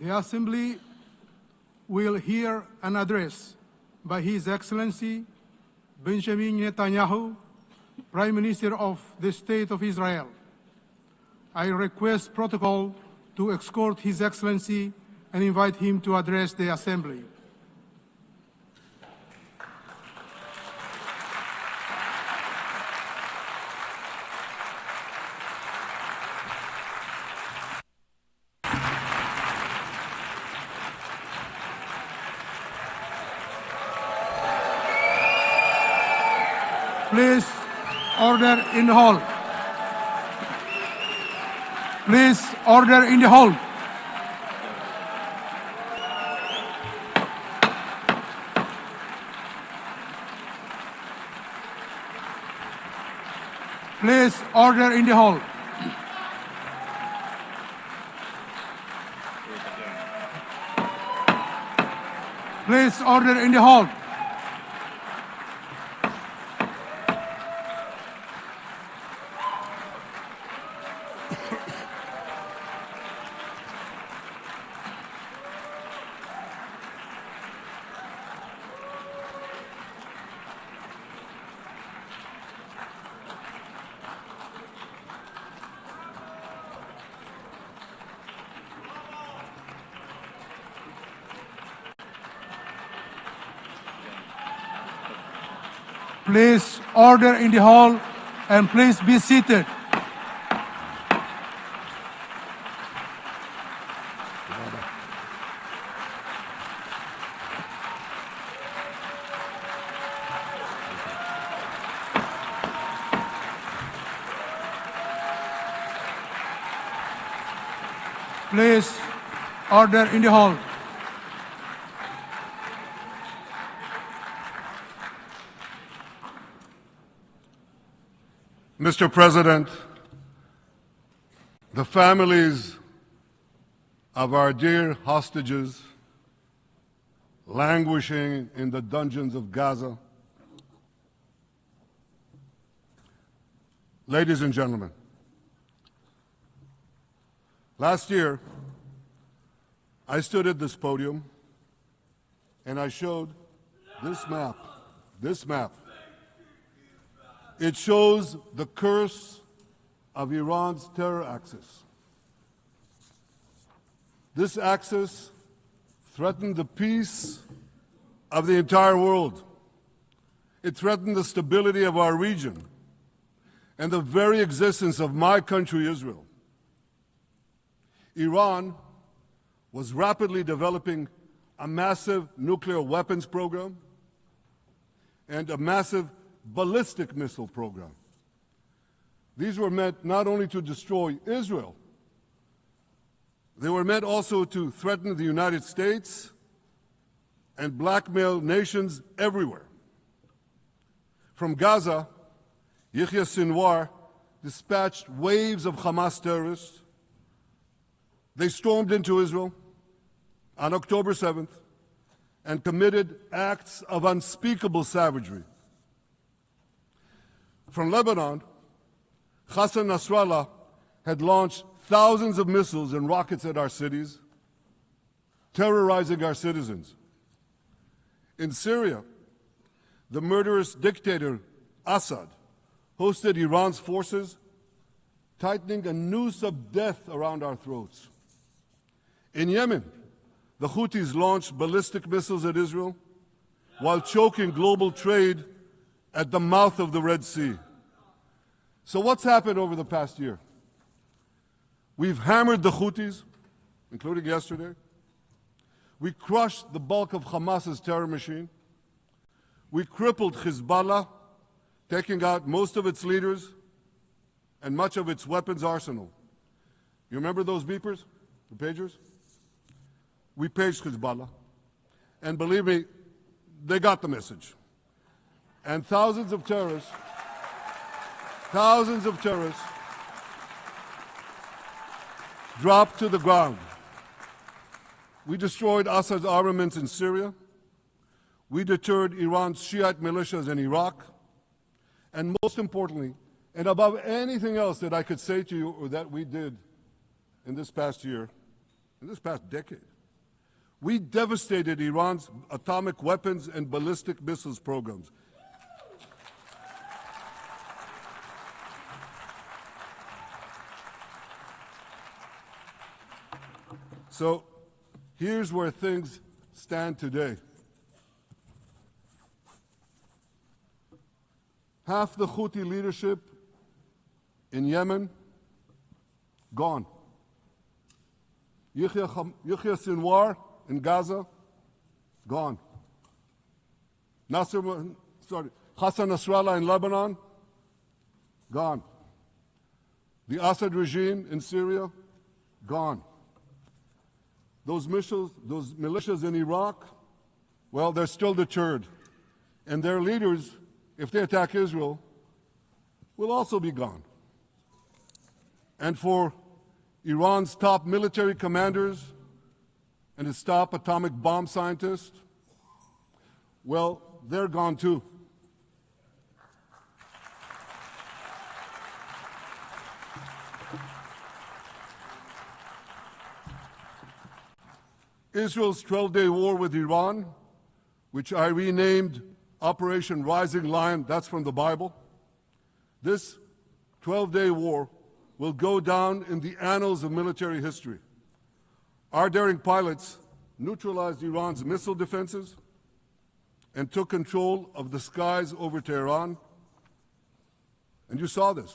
The Assembly will hear an address by His Excellency Benjamin Netanyahu, Prime Minister of the State of Israel. I request protocol to escort His Excellency and invite him to address the Assembly. Please, order in the hall. Please, order in the hall. Please, order in the hall. Please, order in the hall. Please order in the hall and please be seated. Please order in the hall. Mr. President, the families of our dear hostages languishing in the dungeons of Gaza, ladies and gentlemen, last year I stood at this podium and I showed this map. It shows the curse of Iran's terror axis. This axis threatened the peace of the entire world. It threatened the stability of our region and the very existence of my country, Israel. Iran was rapidly developing a massive nuclear weapons program and a massive ballistic missile program. These were meant not only to destroy Israel, they were meant also to threaten the United States and blackmail nations everywhere. From Gaza, Yahya Sinwar dispatched waves of Hamas terrorists. They stormed into Israel on October 7th and committed acts of unspeakable savagery. From Lebanon, Hassan Nasrallah had launched thousands of missiles and rockets at our cities, terrorizing our citizens. In Syria, the murderous dictator Assad hosted Iran's forces, tightening a noose of death around our throats. In Yemen, the Houthis launched ballistic missiles at Israel while choking global trade at the mouth of the Red Sea. So what's happened over the past year? We've hammered the Houthis, including yesterday. We crushed the bulk of Hamas's terror machine. We crippled Hezbollah, taking out most of its leaders and much of its weapons arsenal. You remember those beepers, the pagers? We paged Hezbollah. And believe me, they got the message. And thousands of terrorists dropped to the ground. We destroyed Assad's armaments in Syria. We deterred Iran's Shiite militias in Iraq. And most importantly, and above anything else that I could say to you or that we did in this past year, in this past decade. We devastated Iran's atomic weapons and ballistic missiles programs. So here's where things stand today. Half the Houthi leadership in Yemen, gone. Yahya Sinwar in Gaza, gone. Hassan Nasrallah in Lebanon, gone. The Assad regime in Syria, gone. Those militias in Iraq, well, they're still deterred. And their leaders, if they attack Israel, will also be gone. And for Iran's top military commanders and its top atomic bomb scientists, well, they're gone too. Israel's 12-day war with Iran, which I renamed Operation Rising Lion, that's from the Bible. This 12-day war will go down in the annals of military history. Our daring pilots neutralized Iran's missile defenses and took control of the skies over Tehran. And you saw this.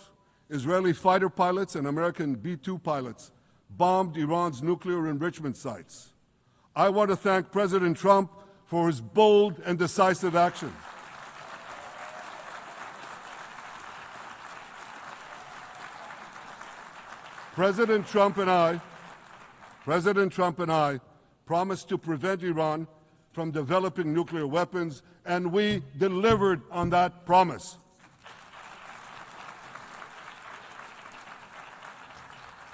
Israeli fighter pilots and American B-2 pilots bombed Iran's nuclear enrichment sites. I want to thank President Trump for his bold and decisive action. President Trump and I promised to prevent Iran from developing nuclear weapons, and we delivered on that promise.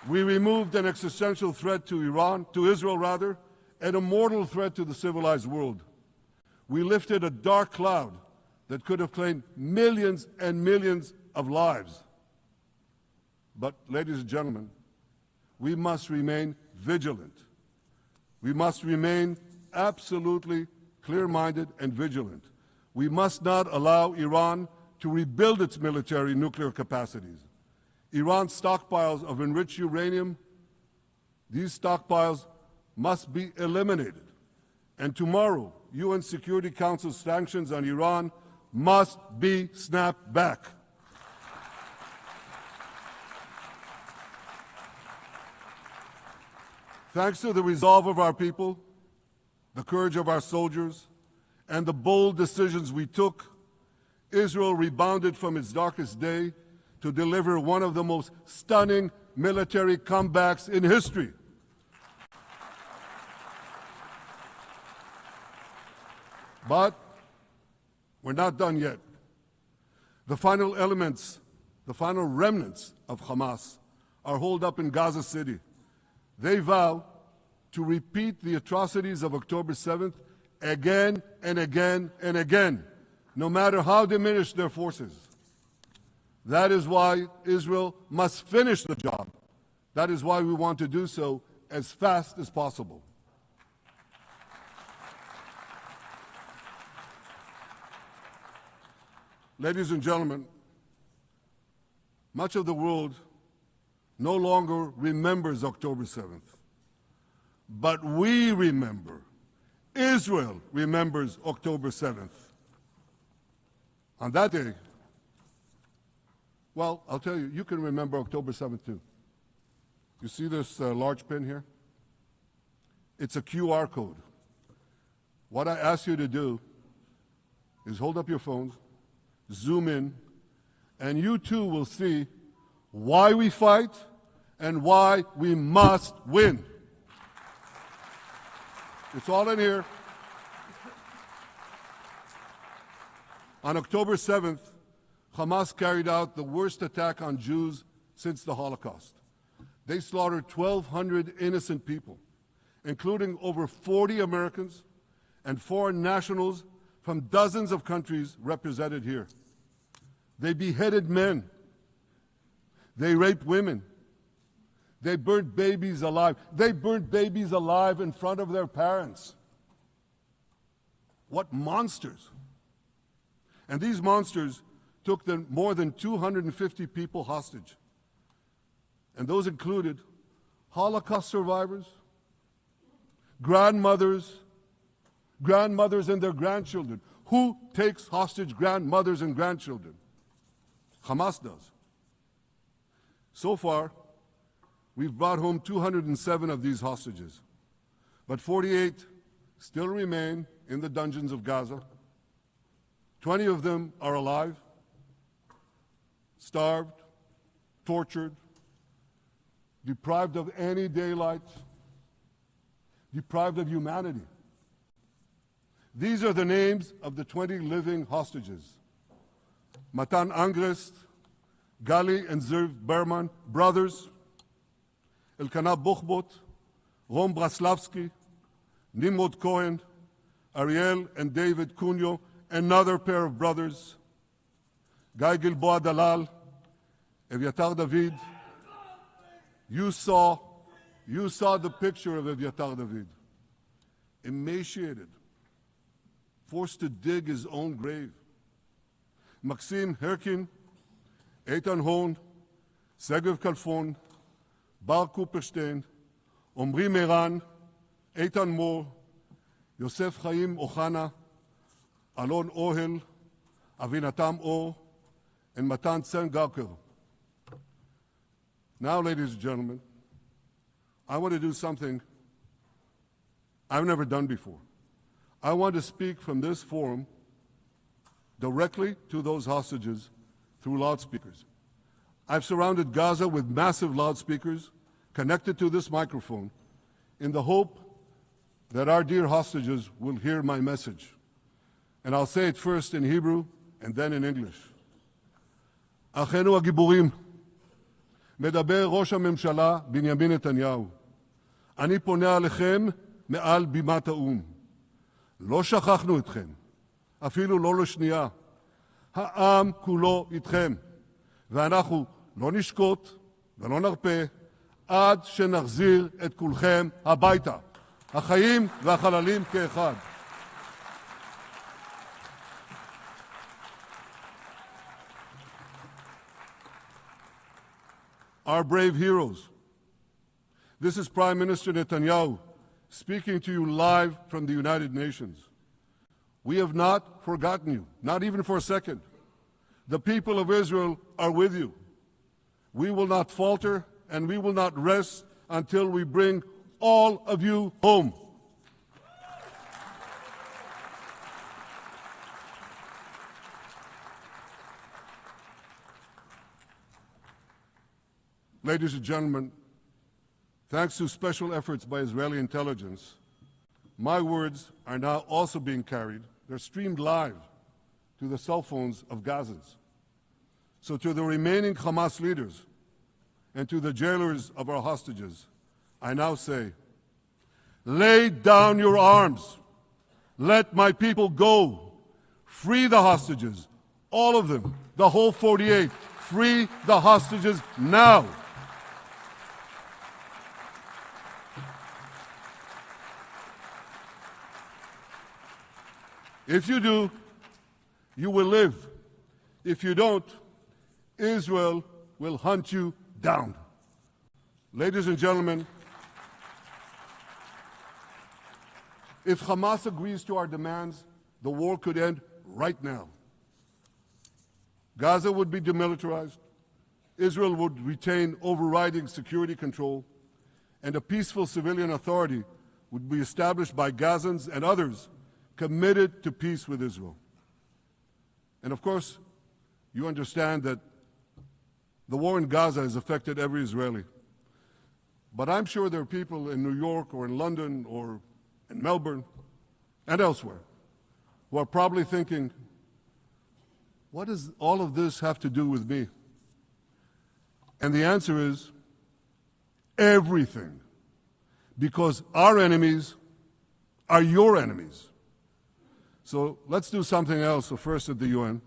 We removed an existential threat to Israel, and a mortal threat to the civilized world. We lifted a dark cloud that could have claimed millions and millions of lives. But, ladies and gentlemen, we must remain vigilant. We must remain absolutely clear-minded and vigilant. We must not allow Iran to rebuild its military nuclear capacities. Iran's stockpiles of enriched uranium, these stockpiles must be eliminated. And tomorrow, UN Security Council sanctions on Iran must be snapped back. Thanks to the resolve of our people, the courage of our soldiers, and the bold decisions we took, Israel rebounded from its darkest day to deliver one of the most stunning military comebacks in history. But we're not done yet. The final remnants of Hamas are holed up in Gaza City. They vow to repeat the atrocities of October 7th again and again and again, no matter how diminished their forces. That is why Israel must finish the job. That is why we want to do so as fast as possible. Ladies and gentlemen, much of the world no longer remembers October 7th. But we remember. Israel remembers October 7th. On that day, well, I'll tell you, you can remember October 7th too. You see this large pin here? It's a QR code. What I ask you to do is hold up your phones, zoom in, and you too will see why we fight and why we must win. It's all in here. On October 7th, Hamas carried out the worst attack on Jews since the Holocaust. They slaughtered 1,200 innocent people, including over 40 Americans and foreign nationals from dozens of countries represented here. They beheaded men. They raped women. They burnt babies alive. They burnt babies alive in front of their parents. What monsters. And these monsters took more than 250 people hostage. And those included Holocaust survivors, grandmothers and their grandchildren. Who takes hostage grandmothers and grandchildren? Hamas does. So far, we've brought home 207 of these hostages, but 48 still remain in the dungeons of Gaza. 20 of them are alive, starved, tortured, deprived of any daylight, deprived of humanity. These are the names of the 20 living hostages. Matan Angrist, Gali and Zerv Berman, brothers, Elkanah Buchbot, Rom Braslavsky, Nimrod Cohen, Ariel and David Cunyo, another pair of brothers, Guy Gilboa Dalal, Eviatar David. You saw the picture of Eviatar David, emaciated, forced to dig his own grave. Maxim Herkin, Eitan Horn, Segev Kalfon, Bar Kuperstein, Omri Meran, Eitan Mor, Yosef Chaim Ochana, Alon Ohel, Avinatam Or, and Matan Tsengarker. Now, ladies and gentlemen, I want to do something I've never done before. I want to speak from this forum directly to those hostages through loudspeakers. I've surrounded Gaza with massive loudspeakers connected to this microphone in the hope that our dear hostages will hear my message. And I'll say it first in Hebrew and then in English. Achenu הגיבורים, מדבר ראש הממשלה בנימין נתניהו. אני פונה עליכם מעל בימת האו"ם. לא שכחנו אתכם, אפילו לא לשנייה. העם כולו איתכם, ואנחנו לא נשקוט ולא נרפה עד שנחזיר את כולכם הביתה, החיים והחללים כאחד. Our brave heroes. This is Prime Minister Netanyahu speaking to you live from the United Nations. We have not forgotten you, not even for a second. The people of Israel are with you. We will not falter and we will not rest until we bring all of you home. Ladies and gentlemen, thanks to special efforts by Israeli intelligence, my words are now also being carried. They're streamed live to the cell phones of Gazans. So to the remaining Hamas leaders and to the jailers of our hostages, I now say, lay down your arms. Let my people go. Free the hostages, all of them, the whole 48. Free the hostages now. If you do, you will live. If you don't, Israel will hunt you down. Ladies and gentlemen, if Hamas agrees to our demands, the war could end right now. Gaza would be demilitarized, Israel would retain overriding security control, and a peaceful civilian authority would be established by Gazans and others committed to peace with Israel. And of course, you understand that the war in Gaza has affected every Israeli. But I'm sure there are people in New York or in London or in Melbourne and elsewhere who are probably thinking, what does all of this have to do with me? And the answer is everything. Because our enemies are your enemies. So let's do something else. So first at the UN,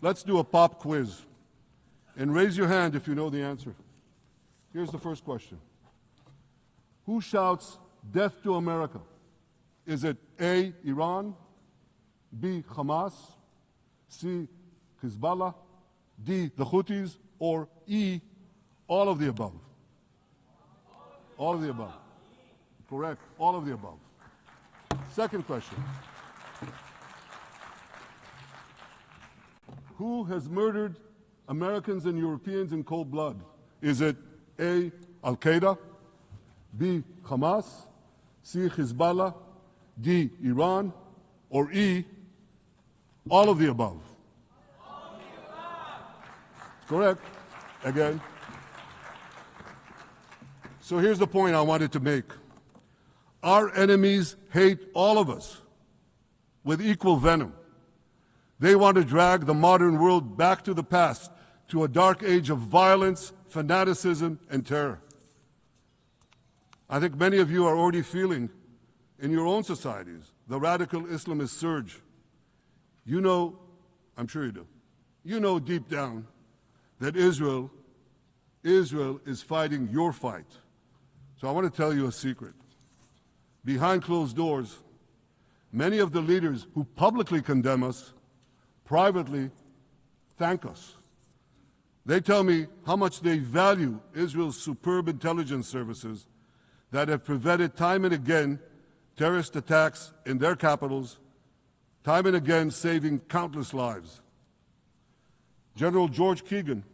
let's do a pop quiz. And raise your hand if you know the answer. Here's the first question. Who shouts death to America? Is it A, Iran, B, Hamas, C, Hezbollah, D, the Houthis, or E, all of the above? All of the above. Correct, all of the above. Second question. Who has murdered Americans and Europeans in cold blood? Is it A, Al-Qaeda, B, Hamas, C, Hezbollah, D, Iran, or E, all of the above? All of the above. Correct. Again. So here's the point I wanted to make. Our enemies hate all of us with equal venom. They want to drag the modern world back to the past, to a dark age of violence, fanaticism, and terror. I think many of you are already feeling in your own societies the radical Islamist surge. You know, I'm sure you do, you know deep down that Israel is fighting your fight. So I want to tell you a secret. Behind closed doors, many of the leaders who publicly condemn us privately thank us. They tell me how much they value Israel's superb intelligence services that have prevented time and again terrorist attacks in their capitals, time and again saving countless lives. General George Keegan,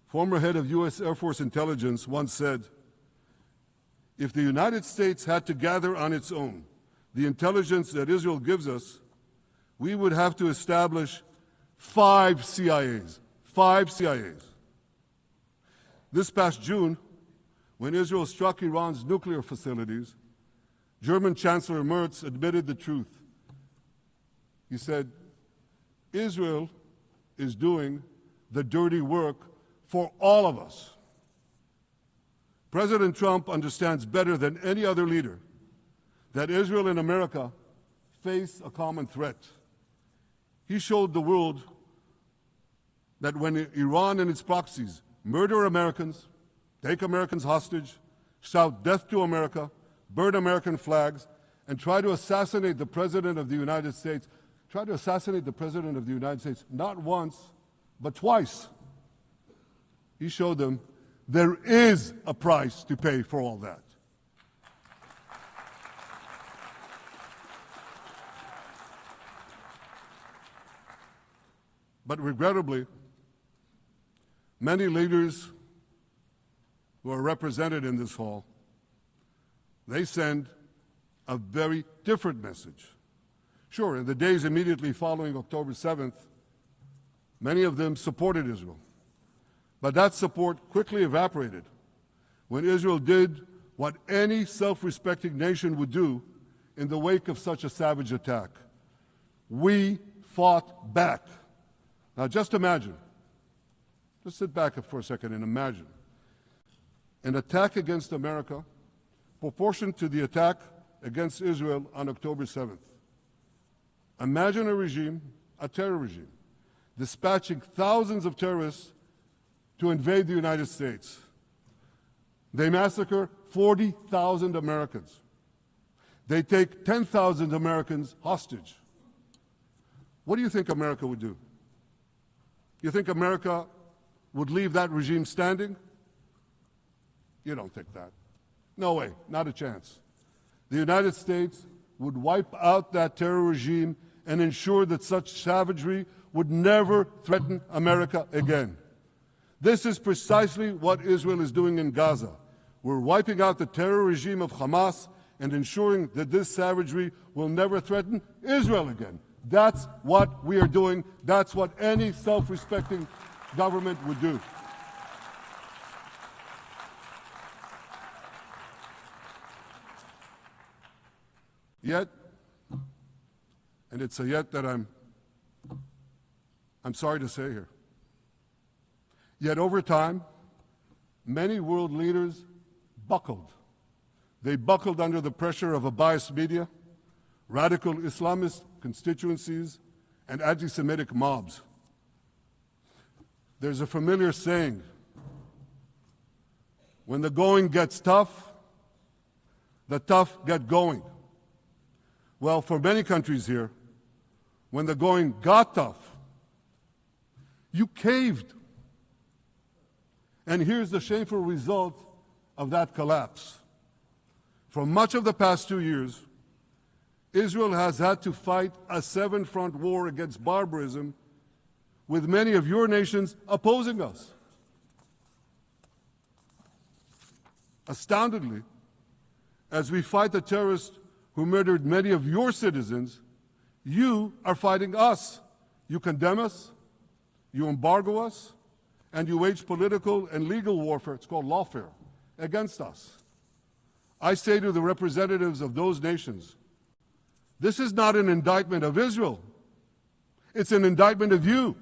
former head of U.S. Air Force intelligence, once said, "If the United States had to gather on its own the intelligence that Israel gives us, we would have to establish 5 CIAs. 5 CIAs. This past June, when Israel struck Iran's nuclear facilities, German Chancellor Merz admitted the truth. He said, Israel is doing the dirty work for all of us. President Trump understands better than any other leader that Israel and America face a common threat. He showed the world that when Iran and its proxies murder Americans, take Americans hostage, shout death to America, burn American flags, and try to assassinate the President of the United States, not once, but twice. He showed them there is a price to pay for all that. But regrettably, many leaders who are represented in this hall, they send a very different message. Sure, in the days immediately following October 7th, many of them supported Israel. But that support quickly evaporated when Israel did what any self-respecting nation would do in the wake of such a savage attack. We fought back. Now just imagine, just sit back for a second and imagine an attack against America proportioned to the attack against Israel on October 7th. Imagine a regime, a terror regime, dispatching thousands of terrorists to invade the United States. They massacre 40,000 Americans. They take 10,000 Americans hostage. What do you think America would do? You think America would leave that regime standing? You don't think that. No way, not a chance. The United States would wipe out that terror regime and ensure that such savagery would never threaten America again. This is precisely what Israel is doing in Gaza. We're wiping out the terror regime of Hamas and ensuring that this savagery will never threaten Israel again. That's what we are doing. That's what any self-respecting government would do. Yet, and it's a yet that I'm sorry to say here, yet over time, many world leaders buckled. They buckled under the pressure of a biased media, radical Islamist constituencies, and anti-Semitic mobs. There's a familiar saying, When the going gets tough, the tough get going. Well, for many countries here, when the going got tough, you caved. And here's the shameful result of that collapse. For much of the past 2 years, Israel has had to fight a seven-front war against barbarism with many of your nations opposing us. Astoundingly, as we fight the terrorists who murdered many of your citizens, you are fighting us. You condemn us, you embargo us, and you wage political and legal warfare, it's called lawfare, against us. I say to the representatives of those nations, this is not an indictment of Israel. It's an indictment of you.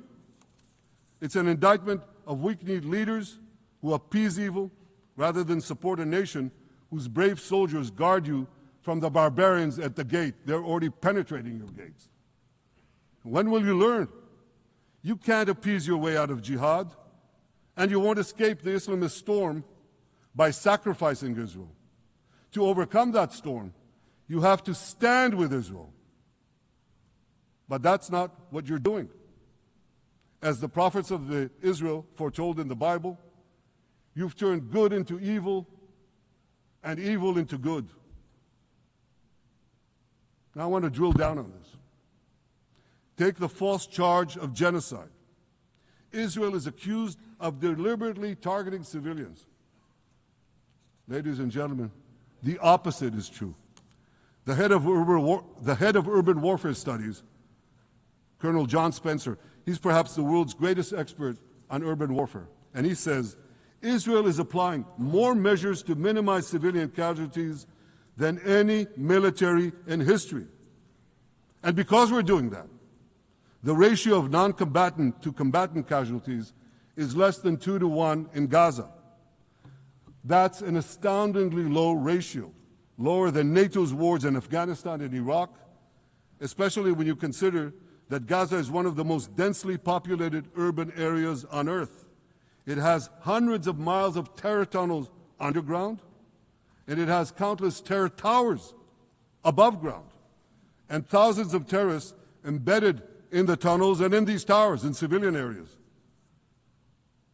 It's an indictment of weak-kneed leaders who appease evil rather than support a nation whose brave soldiers guard you from the barbarians at the gate. They're already penetrating your gates. When will you learn? You can't appease your way out of jihad, and you won't escape the Islamist storm by sacrificing Israel. To overcome that storm, you have to stand with Israel. But that's not what you're doing. As the prophets of Israel foretold in the Bible, you've turned good into evil and evil into good. Now I want to drill down on this. Take the false charge of genocide. Israel is accused of deliberately targeting civilians. Ladies and gentlemen, the opposite is true. The head of urban warfare studies, Colonel John Spencer, he's perhaps the world's greatest expert on urban warfare. And he says, Israel is applying more measures to minimize civilian casualties than any military in history. And because we're doing that, the ratio of non-combatant to combatant casualties is less than 2-to-1 in Gaza. That's an astoundingly low ratio, lower than NATO's wars in Afghanistan and Iraq, especially when you consider that Gaza is one of the most densely populated urban areas on Earth. It has hundreds of miles of terror tunnels underground, and it has countless terror towers above ground, and thousands of terrorists embedded in the tunnels and in these towers in civilian areas.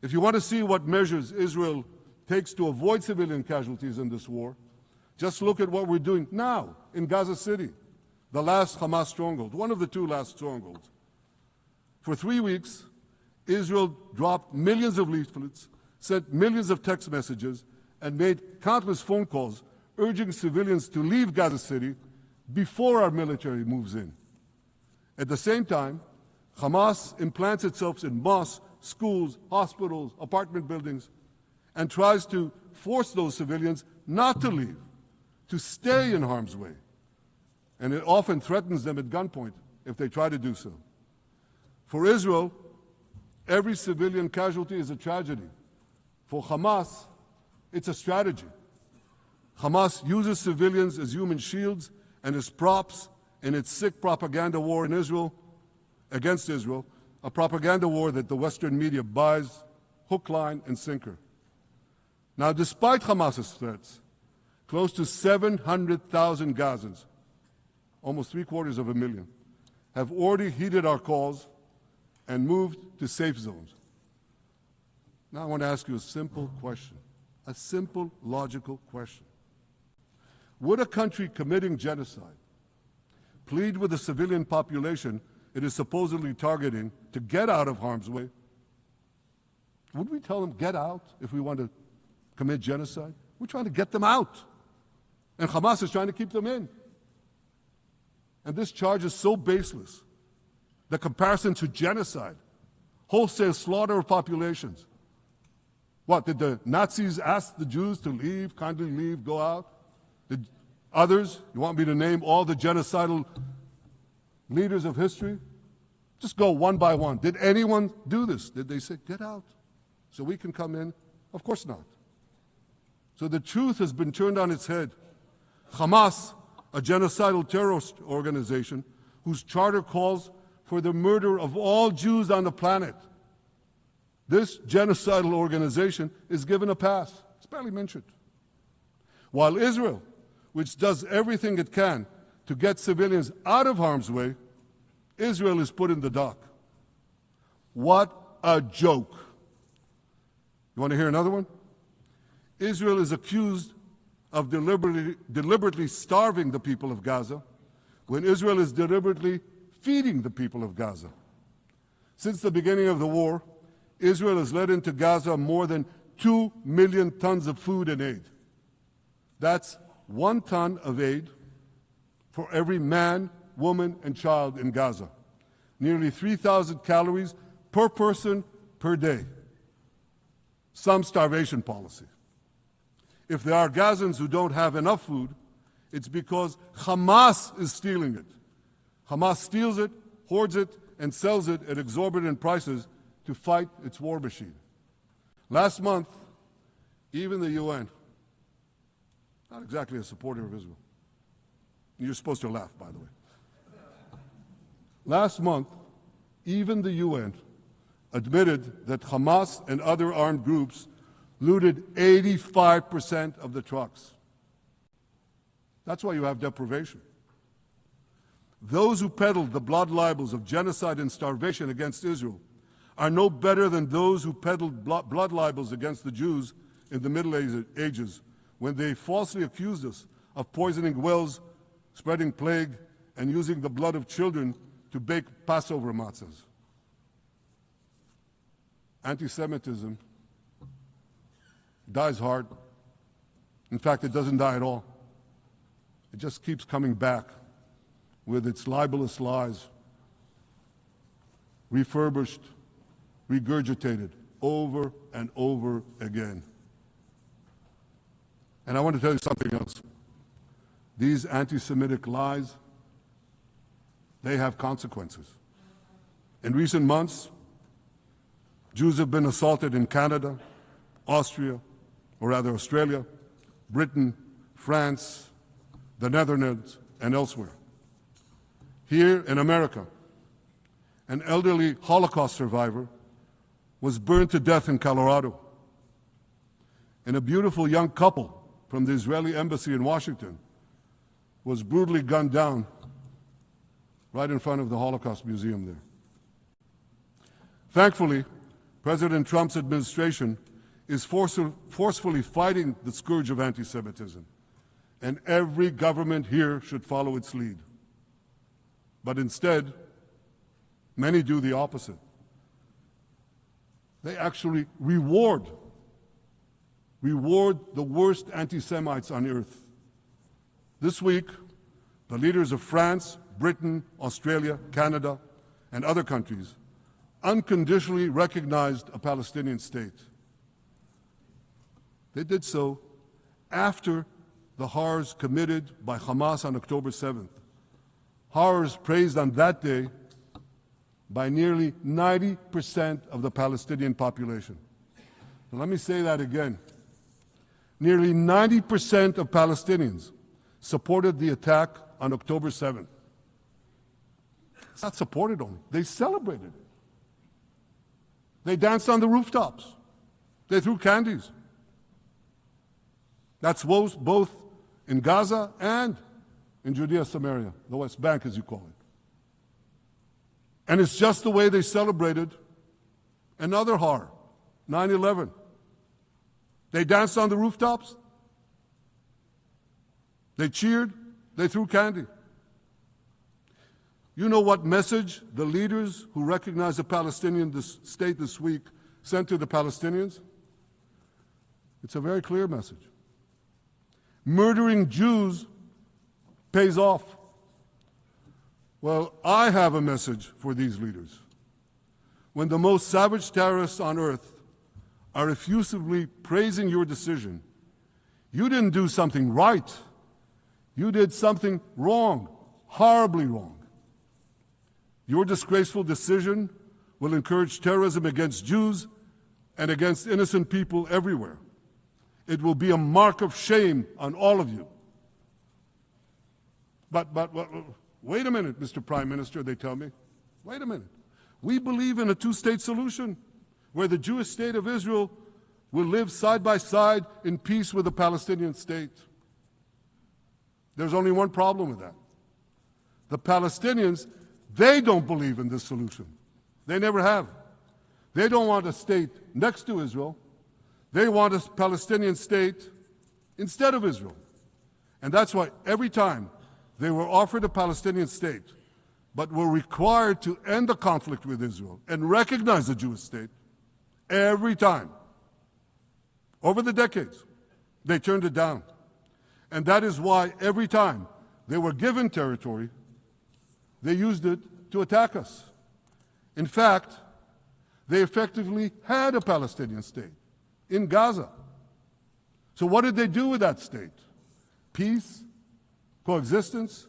If you want to see what measures Israel takes to avoid civilian casualties in this war, just look at what we're doing now in Gaza City, the last Hamas stronghold, one of the two last strongholds. For 3 weeks, Israel dropped millions of leaflets, sent millions of text messages, and made countless phone calls urging civilians to leave Gaza City before our military moves in. At the same time, Hamas implants itself in mosques, schools, hospitals, apartment buildings, and tries to force those civilians not to leave, to stay in harm's way. And it often threatens them at gunpoint if they try to do so. For Israel, every civilian casualty is a tragedy. For Hamas, it's a strategy. Hamas uses civilians as human shields and as props in its sick propaganda war in Israel, against Israel, a propaganda war that the Western media buys hook, line, and sinker. Now, despite Hamas's threats, close to 700,000 Gazans, almost 750,000, have already heeded our calls and moved to safe zones. Now I want to ask you a simple question, a simple, logical question. Would a country committing genocide plead with the civilian population it is supposedly targeting to get out of harm's way? Would we tell them, get out, if we want to commit genocide? We're trying to get them out. And Hamas is trying to keep them in. And this charge is so baseless. The comparison to genocide, wholesale slaughter of populations. What, did the Nazis ask the Jews to leave, kindly leave, go out? Did others, you want me to name all the genocidal leaders of history? Just go one by one. Did anyone do this? Did they say, get out so we can come in? Of course not. So the truth has been turned on its head. Hamas, a genocidal terrorist organization whose charter calls for the murder of all Jews on the planet. This genocidal organization is given a pass. It's barely mentioned. While Israel, which does everything it can to get civilians out of harm's way, Israel is put in the dock. What a joke. You want to hear another one? Israel is accused of deliberately starving the people of Gaza when Israel is deliberately feeding the people of Gaza. Since the beginning of the war, Israel has let into Gaza more than 2 million tons of food and aid. That's 1 ton of aid for every man, woman, and child in Gaza. Nearly 3,000 calories per person per day. Some starvation policy. If there are Gazans who don't have enough food, it's because Hamas is stealing it. Hamas steals it, hoards it, and sells it at exorbitant prices to fight its war machine. Last month, even the UN, not exactly a supporter of Israel. You're supposed to laugh, by the way. Last month, even the UN admitted that Hamas and other armed groups looted 85% of the trucks. That's why you have deprivation. Those who peddled the blood libels of genocide and starvation against Israel are no better than those who peddled blood libels against the Jews in the Middle Ages when they falsely accused us of poisoning wells, spreading plague, and using the blood of children to bake Passover matzahs. Anti-Semitism dies hard. In fact, it doesn't die at all. It just keeps coming back with its libelous lies, refurbished, regurgitated over and over again. And I want to tell you something else. These anti-Semitic lies, they have consequences. In recent months, Jews have been assaulted in Canada, Australia, Britain, France, the Netherlands, and elsewhere. Here in America, an elderly Holocaust survivor was burned to death in Colorado. And a beautiful young couple from the Israeli embassy in Washington was brutally gunned down right in front of the Holocaust Museum there. Thankfully, President Trump's administration is forcefully fighting the scourge of anti-Semitism, and every government here should follow its lead. But instead, many do the opposite. They actually reward the worst anti-Semites on earth. This week, the leaders of France, Britain, Australia, Canada, and other countries unconditionally recognized a Palestinian state. They did so after the horrors committed by Hamas on October 7th. Horrors praised on that day by nearly 90% of the Palestinian population. Now, let me say that again. Nearly 90% of Palestinians supported the attack on October 7th. It's not supported only, they celebrated it. They danced on the rooftops. They threw candies. That's both in Gaza and in Judea, Samaria, the West Bank, as you call it. And it's just the way they celebrated another horror, 9/11. They danced on the rooftops. They cheered. They threw candy. You know what message the leaders who recognize the Palestinian state this week sent to the Palestinians? It's a very clear message. Murdering Jews pays off. Well, I have a message for these leaders. When the most savage terrorists on earth are effusively praising your decision, you didn't do something right. You did something wrong, horribly wrong. Your disgraceful decision will encourage terrorism against Jews and against innocent people everywhere. It will be a mark of shame on all of you. But wait a minute, Mr. Prime Minister, they tell me. Wait a minute. We believe in a two-state solution where the Jewish state of Israel will live side by side in peace with the Palestinian state. There's only one problem with that. The Palestinians, they don't believe in this solution. They never have. They don't want a state next to Israel. They want a Palestinian state instead of Israel. And that's why every time they were offered a Palestinian state, but were required to end the conflict with Israel and recognize the Jewish state, every time, over the decades, they turned it down. And that is why every time they were given territory, they used it to attack us. In fact, they effectively had a Palestinian state in Gaza. So what did they do with that state? Peace? Coexistence?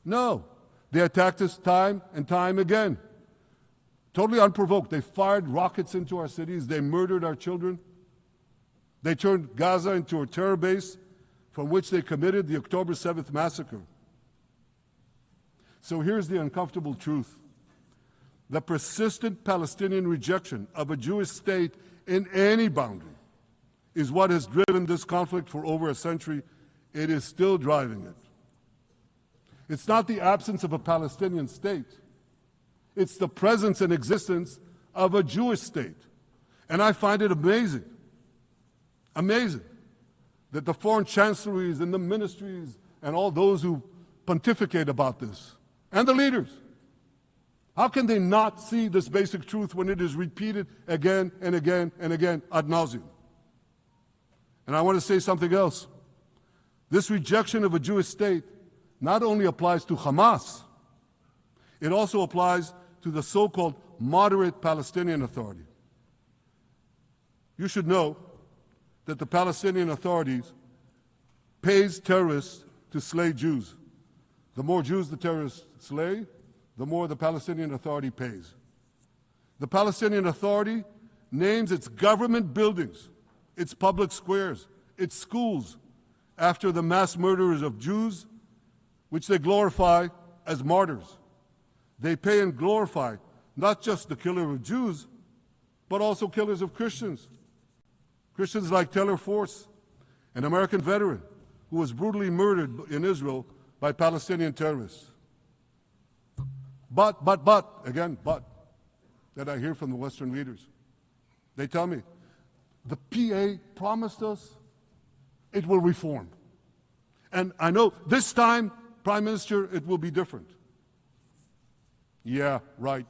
No. They attacked us time and time again. Totally unprovoked. They fired rockets into our cities. They murdered our children. They turned Gaza into a terror base from which they committed the October 7th massacre. So here's the uncomfortable truth. The persistent Palestinian rejection of a Jewish state in any boundary is what has driven this conflict for over a century. It is still driving it. It's not the absence of a Palestinian state. It's the presence and existence of a Jewish state. And I find it amazing, that the foreign chancelleries and the ministries and all those who pontificate about this, and the leaders, how can they not see this basic truth when it is repeated again and again and again ad nauseum? And I want to say something else. This rejection of a Jewish state not only applies to Hamas, it also applies to the so-called moderate Palestinian Authority. You should know that the Palestinian authorities pays terrorists to slay Jews. The more Jews the terrorists slay, the more the Palestinian Authority pays. The Palestinian Authority names its government buildings, its public squares, its schools, after the mass murderers of Jews, which they glorify as martyrs. They pay and glorify not just the killer of Jews, but also killers of Christians. Christians like Taylor Force, an American veteran who was brutally murdered in Israel by Palestinian terrorists. But, that I hear from the Western leaders. They tell me, the PA promised us it will reform. And I know this time, Prime Minister, it will be different. Yeah, right.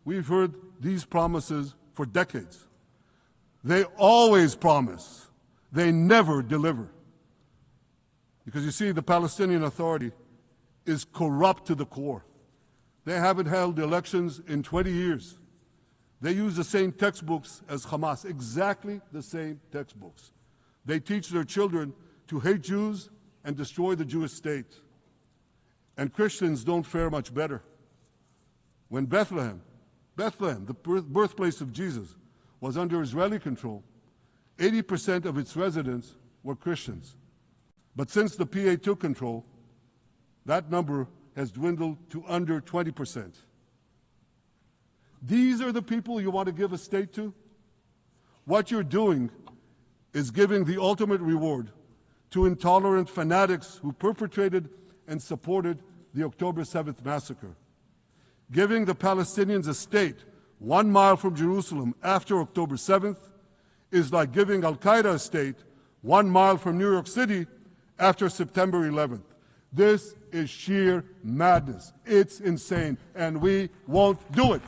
We've heard these promises for decades. They always promise. They never deliver. Because you see, the Palestinian Authority is corrupt to the core. They haven't held elections in 20 years. They use the same textbooks as Hamas, exactly the same textbooks. They teach their children to hate Jews and destroy the Jewish state. And Christians don't fare much better. When Bethlehem, the birthplace of Jesus, was under Israeli control, 80% of its residents were Christians. But since the PA took control, that number has dwindled to under 20%. These are the people you want to give a state to? What you're doing is giving the ultimate reward to intolerant fanatics who perpetrated and supported the October 7th massacre. Giving the Palestinians a state 1 mile from Jerusalem after October 7th is like giving Al-Qaeda a state 1 mile from New York City after September 11th. This is sheer madness. It's insane, and we won't do it.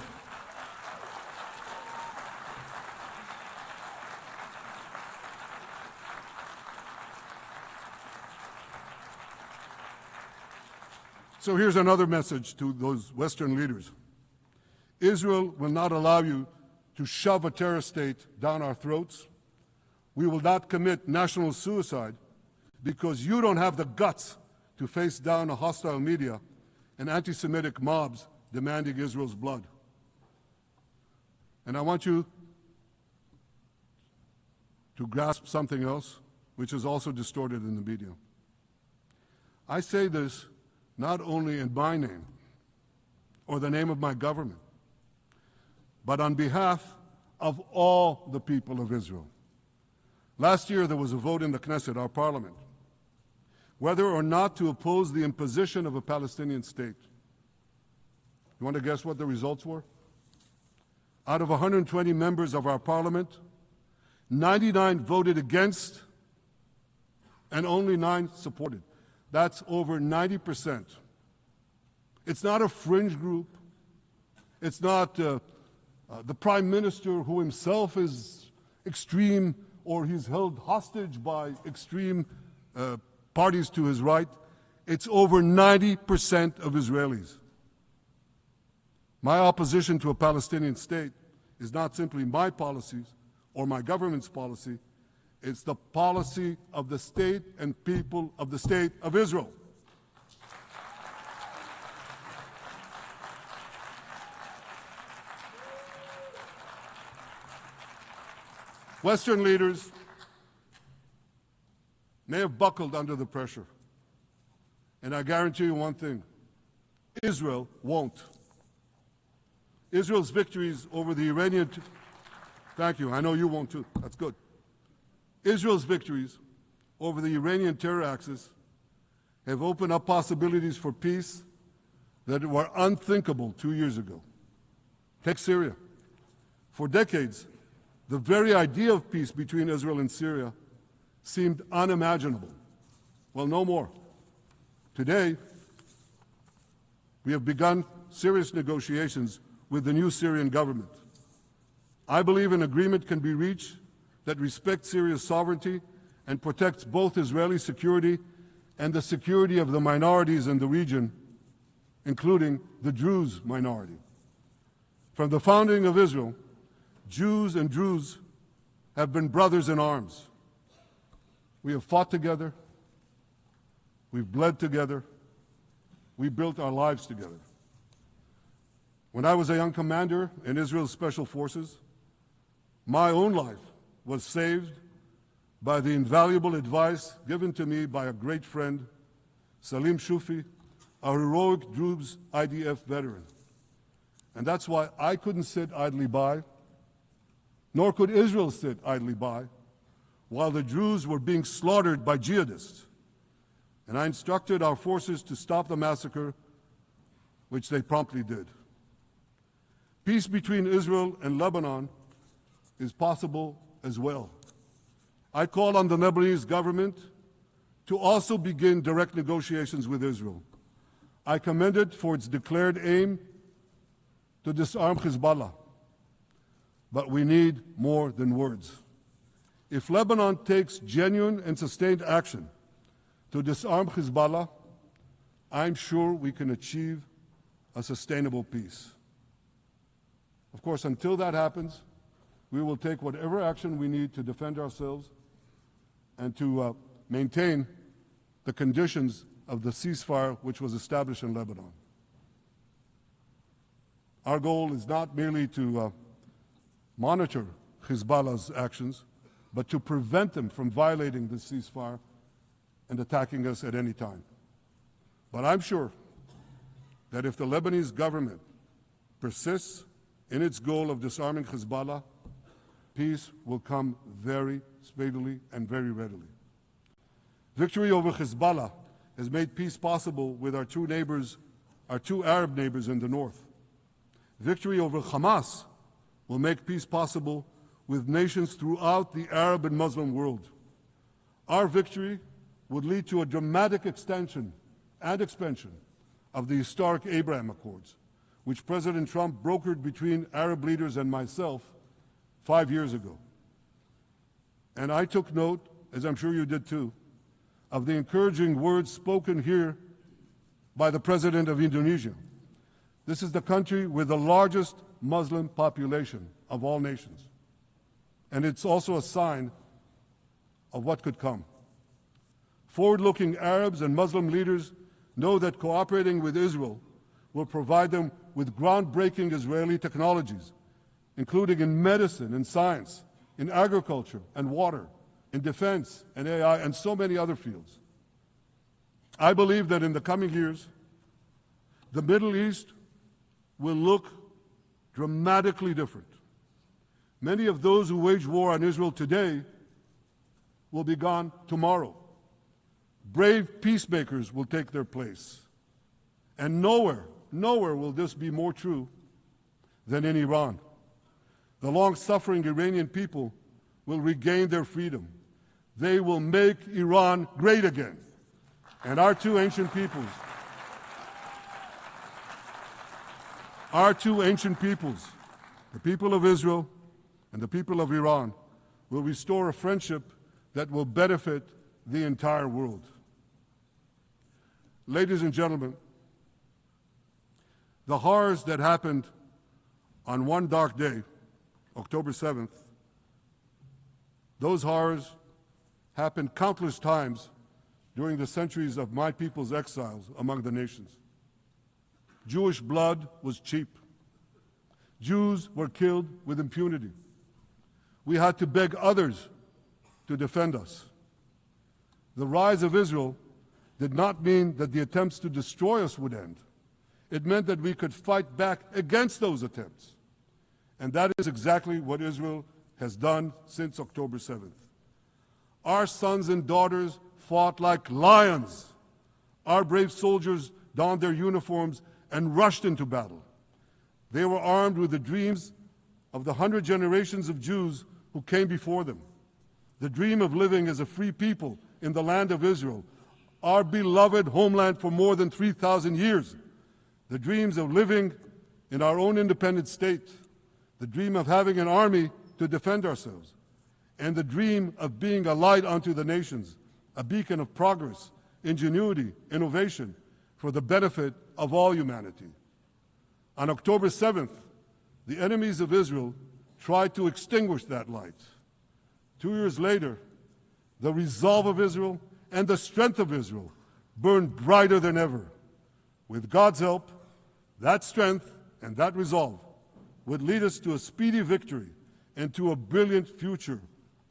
So here's another message to those Western leaders. Israel will not allow you to shove a terror state down our throats. We will not commit national suicide because you don't have the guts to face down a hostile media and anti-Semitic mobs demanding Israel's blood. And I want you to grasp something else, which is also distorted in the media. I say this not only in my name or the name of my government, but on behalf of all the people of Israel. Last year, there was a vote in the Knesset, our parliament, whether or not to oppose the imposition of a Palestinian state. You want to guess what the results were? Out of 120 members of our parliament, 99 voted against and only 9 supported. That's over 90%. It's not a fringe group. It's not the prime minister who himself is extreme or he's held hostage by extreme parties to his right. It's over 90% of Israelis. My opposition to a Palestinian state is not simply my policies or my government's policy. It's the policy of the state and people of the state of Israel. Western leaders may have buckled under the pressure. And I guarantee you one thing, Israel won't. Israel's victories over the Iranian... Thank you, I know you won't too, that's good. Israel's victories over the Iranian terror axis have opened up possibilities for peace that were unthinkable 2 years ago. Take Syria. For decades, the very idea of peace between Israel and Syria seemed unimaginable. Well, no more. Today, we have begun serious negotiations with the new Syrian government. I believe an agreement can be reached that respects Syria's sovereignty and protects both Israeli security and the security of the minorities in the region, including the Druze minority. From the founding of Israel, Jews and Druze have been brothers in arms. We have fought together, we've bled together, we built our lives together. When I was a young commander in Israel's Special Forces, my own life was saved by the invaluable advice given to me by a great friend, Salim Shufi, a heroic Druze IDF veteran. And that's why I couldn't sit idly by, nor could Israel sit idly by, while the Druze were being slaughtered by jihadists. And I instructed our forces to stop the massacre, which they promptly did. Peace between Israel and Lebanon is possible as well. I call on the Lebanese government to also begin direct negotiations with Israel. I commend it for its declared aim to disarm Hezbollah. But we need more than words. If Lebanon takes genuine and sustained action to disarm Hezbollah, I'm sure we can achieve a sustainable peace. Of course, until that happens, we will take whatever action we need to defend ourselves and to maintain the conditions of the ceasefire which was established in Lebanon. Our goal is not merely to monitor Hezbollah's actions, but to prevent them from violating the ceasefire and attacking us at any time. But I'm sure that if the Lebanese government persists in its goal of disarming Hezbollah, peace will come very speedily and very readily. Victory over Hezbollah has made peace possible with our two Arab neighbors in the north. Victory over Hamas will make peace possible with nations throughout the Arab and Muslim world. Our victory would lead to a dramatic extension and expansion of the historic Abraham Accords, which President Trump brokered between Arab leaders and myself 5 years ago. And I took note, as I'm sure you did too, of the encouraging words spoken here by the President of Indonesia. This is the country with the largest Muslim population of all nations. And it's also a sign of what could come. Forward-looking Arabs and Muslim leaders know that cooperating with Israel will provide them with groundbreaking Israeli technologies, including in medicine and science, in agriculture and water, in defense and AI, and so many other fields. I believe that in the coming years, the Middle East will look dramatically different. Many of those who wage war on Israel today will be gone tomorrow. Brave peacemakers will take their place. And nowhere will this be more true than in Iran. The long-suffering Iranian people will regain their freedom. They will make Iran great again. And our two ancient peoples, the people of Israel and the people of Iran, will restore a friendship that will benefit the entire world. Ladies and gentlemen, the horrors that happened on one dark day, October 7th, those horrors happened countless times during the centuries of my people's exiles among the nations. Jewish blood was cheap. Jews were killed with impunity. We had to beg others to defend us. The rise of Israel did not mean that the attempts to destroy us would end. It meant that we could fight back against those attempts. And that is exactly what Israel has done since October 7th. Our sons and daughters fought like lions. Our brave soldiers donned their uniforms and rushed into battle. They were armed with the dreams of the 100 generations of Jews who came before them. The dream of living as a free people in the land of Israel, our beloved homeland for more than 3,000 years. The dreams of living in our own independent state. The dream of having an army to defend ourselves. And the dream of being a light unto the nations, a beacon of progress, ingenuity, innovation, for the benefit of all humanity. On October 7th, the enemies of Israel tried to extinguish that light. 2 years later, the resolve of Israel and the strength of Israel burned brighter than ever. With God's help, that strength and that resolve would lead us to a speedy victory and to a brilliant future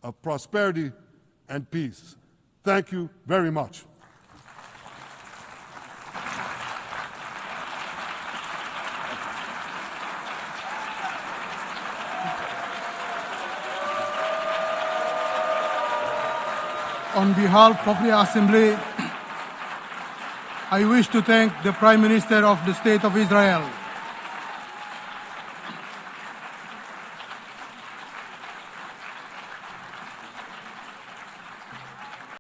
of prosperity and peace. Thank you very much. On behalf of the Assembly, I wish to thank the Prime Minister of the State of Israel,